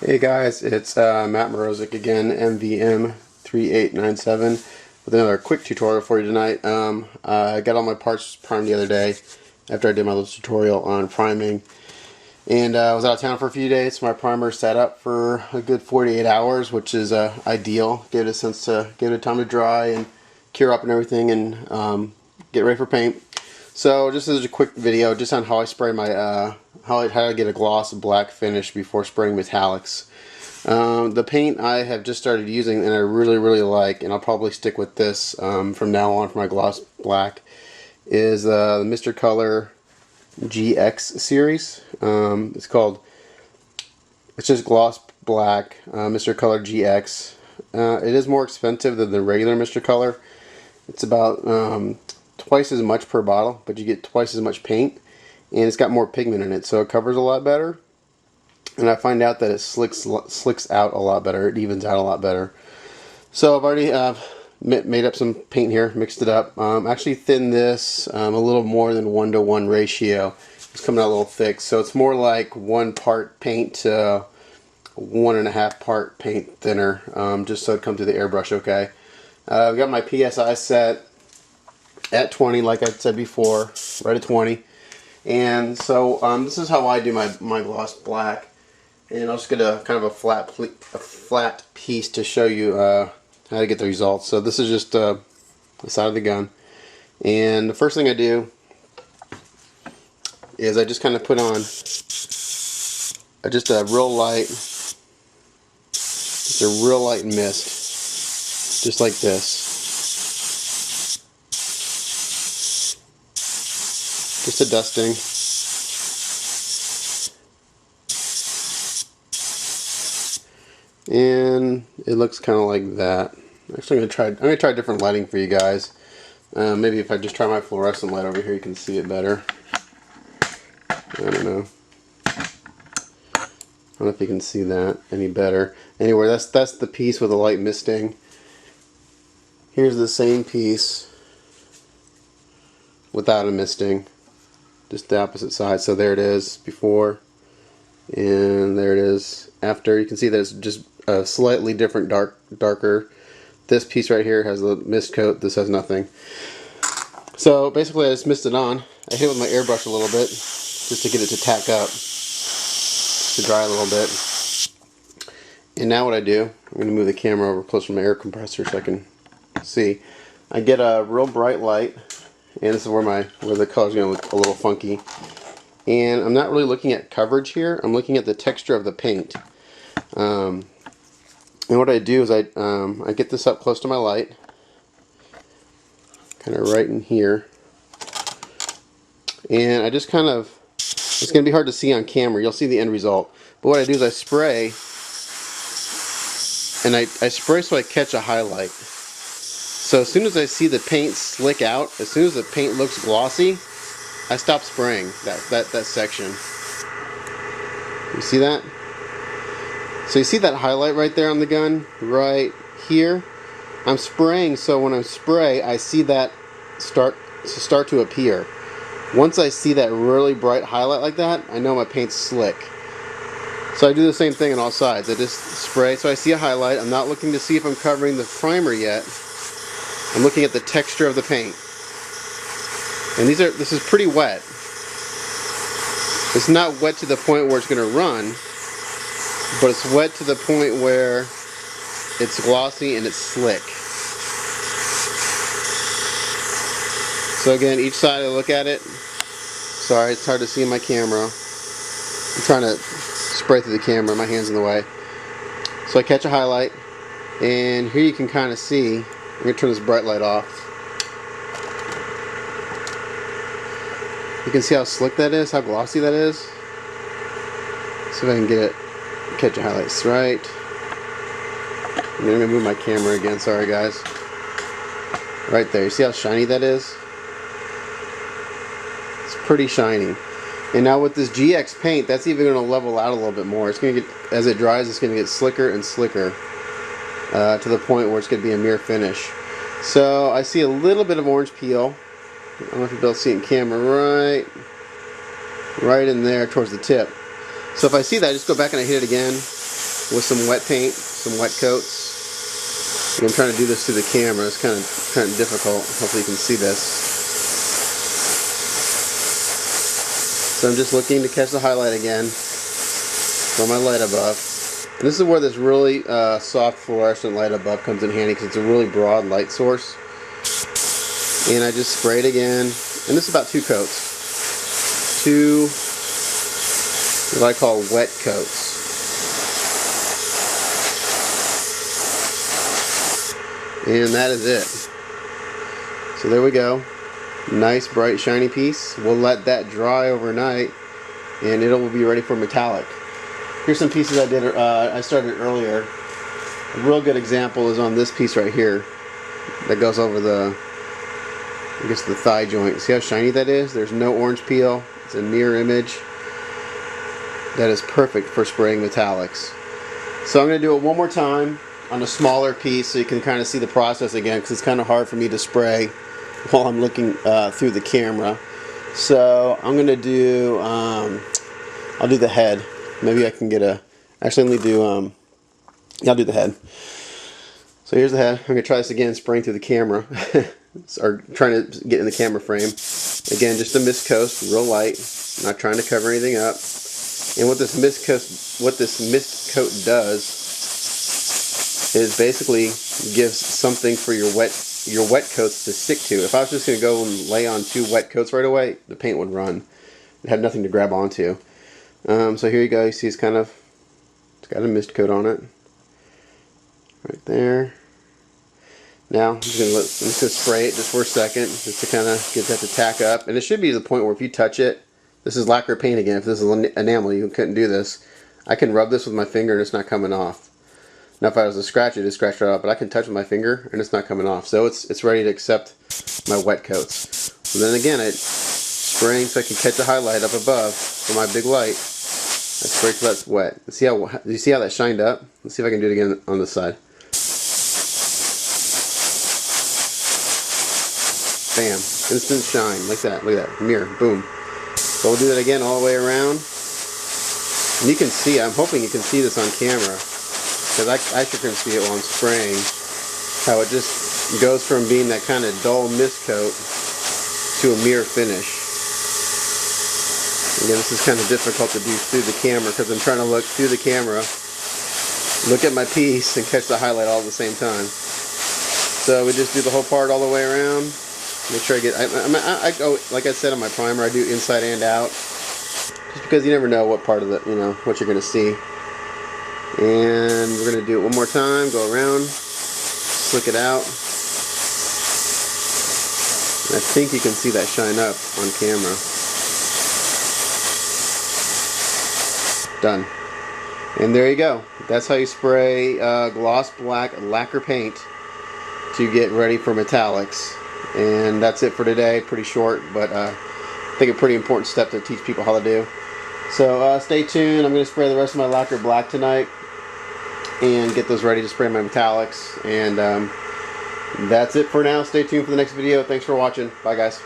Hey guys, it's Matt Morozik again, MVM3897, with another quick tutorial for you tonight. I got all my parts primed the other day after I did my little tutorial on priming, and I was out of town for a few days, so my primer sat up for a good 48 hours, which is ideal. Give it time to dry and cure up and everything, and get ready for paint. So just as a quick video, just on how I spray my how I get a gloss black finish before spraying metallics. The paint I have just started using and I really like, and I'll probably stick with this from now on for my gloss black, is the Mr. Color GX series. It's just gloss black, Mr. Color GX. It is more expensive than the regular Mr. Color. It's about twice as much per bottle, but you get twice as much paint, and it's got more pigment in it, so it covers a lot better. And I find out that it slicks out a lot better. It evens out a lot better. So I've already made up some paint here, mixed it up. Actually thinned this a little more than 1-to-1 ratio. It's coming out a little thick, so it's more like 1 part paint to 1.5 part paint thinner, just so it comes through the airbrush okay. I've got my PSI set at 20, like I said before, right at 20. And so this is how I do my gloss black. And I'll just get a kind of a flat piece to show you how to get the results. So this is just the side of the gun. And the first thing I do is I just kind of put on just a real light mist, just like this. Just a dusting. And it looks kind of like that. Actually, I'm gonna try different lighting for you guys. Maybe if I just try my fluorescent light over here, you can see it better. I don't know. I don't know if you can see that any better. Anyway, that's the piece with the light misting. Here's the same piece without a misting, just the opposite side. So there it is before, and there it is after. You can see that it's just a slightly different darker. This piece right here has the mist coat. This has nothing. So basically I just mist it on. I hit it with my airbrush a little bit just to get it to tack up, to dry a little bit. And now what I do, I'm going to move the camera over close to my air compressor so I can see. I get a real bright light, and this is where the color's going to look a little funky. And I'm not really looking at coverage here. I'm looking at the texture of the paint. And what I do is I get this up close to my light, kind of right in here, and I just kind of, it's going to be hard to see on camera, you'll see the end result, but what I do is I spray, and I spray so I catch a highlight. So as soon as I see the paint slick out, as soon as the paint looks glossy, I stop spraying that section. You see that? So you see that highlight right there on the gun, right here? I'm spraying, so when I spray, I see that start to appear. Once I see that really bright highlight like that, I know my paint's slick. So I do the same thing on all sides. I just spray, so I see a highlight. I'm not looking to see if I'm covering the primer yet. I'm looking at the texture of the paint. And this is pretty wet. It's not wet to the point where it's going to run, but it's wet to the point where it's glossy and it's slick. So again, each side I look at it. Sorry, it's hard to see in my camera. I'm trying to spray through the camera, my hand's in the way. So I catch a highlight, and here you can kind of see, I'm going to turn this bright light off. You can see how slick that is, how glossy that is. See if I can get it, catch the highlights right. I'm going to move my camera again, sorry guys. Right there, you see how shiny that is? It's pretty shiny. And now with this GX paint, that's even going to level out a little bit more. It's going to get, as it dries, it's going to get slicker and slicker to the point where it's going to be a mirror finish. So I see a little bit of orange peel. I don't know if you'll be able to see it in camera, right in there towards the tip. So if I see that, I just go back and I hit it again. with some wet paint, some wet coats. And I'm trying to do this through the camera. It's kind of difficult. Hopefully you can see this. So I'm just looking to catch the highlight again for my light above. And this is where this really soft fluorescent light above comes in handy, because it's a really broad light source. And I just spray it again. And this is about 2 coats. 2 what I call wet coats. And that is it. So there we go. Nice bright shiny piece. We'll let that dry overnight and it will be ready for metallic. Here's some pieces I started earlier. A real good example is on this piece right here that goes over the, I guess, the thigh joint. See how shiny that is? There's no orange peel. It's a mirror image. That is perfect for spraying metallics. So I'm going to do it one more time on a smaller piece so you can kind of see the process again, because it's kind of hard for me to spray while I'm looking through the camera. So I'm going to do, I'll do the head. Maybe I can get a, actually let me do, I'll do the head. So here's the head. I'm going to try this again, spraying through the camera. Or trying to get in the camera frame. Again, just a mist coat, real light. Not trying to cover anything up. And what this mist coat does is basically gives something for your wet coats to stick to. If I was just going to go and lay on 2 wet coats right away, the paint would run. It had nothing to grab onto. So here you go. You see it's got a mist coat on it. Right there. Now I'm just going to spray it just for a second, just to kind of get that to tack up. And it should be to the point where if you touch it, this is lacquer paint again. If this is enamel, you couldn't do this. I can rub this with my finger and it's not coming off. Now if I was to scratch it, it'd scratch it off, but I can touch with my finger and it's not coming off. So it's ready to accept my wet coats. So then again, it's spraying so I can catch a highlight up above for my big light. I spray till that's wet. Do you see how that shined up? Let's see if I can do it again on this side. Bam. Instant shine. Like that. Look at that. Mirror. Boom. So we'll do that again all the way around. And you can see, I'm hoping you can see this on camera, because I sure can see it while I'm spraying, how it just goes from being that kind of dull mist coat to a mirror finish. Again, this is kind of difficult to do through the camera, because I'm trying to look through the camera, look at my piece, and catch the highlight all at the same time. So we just do the whole part all the way around. Make sure I get, I go, like I said on my primer, I do inside and out. Just because you never know what part of the, what you're going to see. And we're going to do it one more time, go around, slick it out. And I think you can see that shine up on camera. Done. And there you go. That's how you spray gloss black lacquer paint to get ready for metallics. And that's it for today. Pretty short, but I think a pretty important step to teach people how to do. So stay tuned. I'm going to spray the rest of my lacquer black tonight and get those ready to spray my metallics. And that's it for now. Stay tuned for the next video. Thanks for watching. Bye, guys.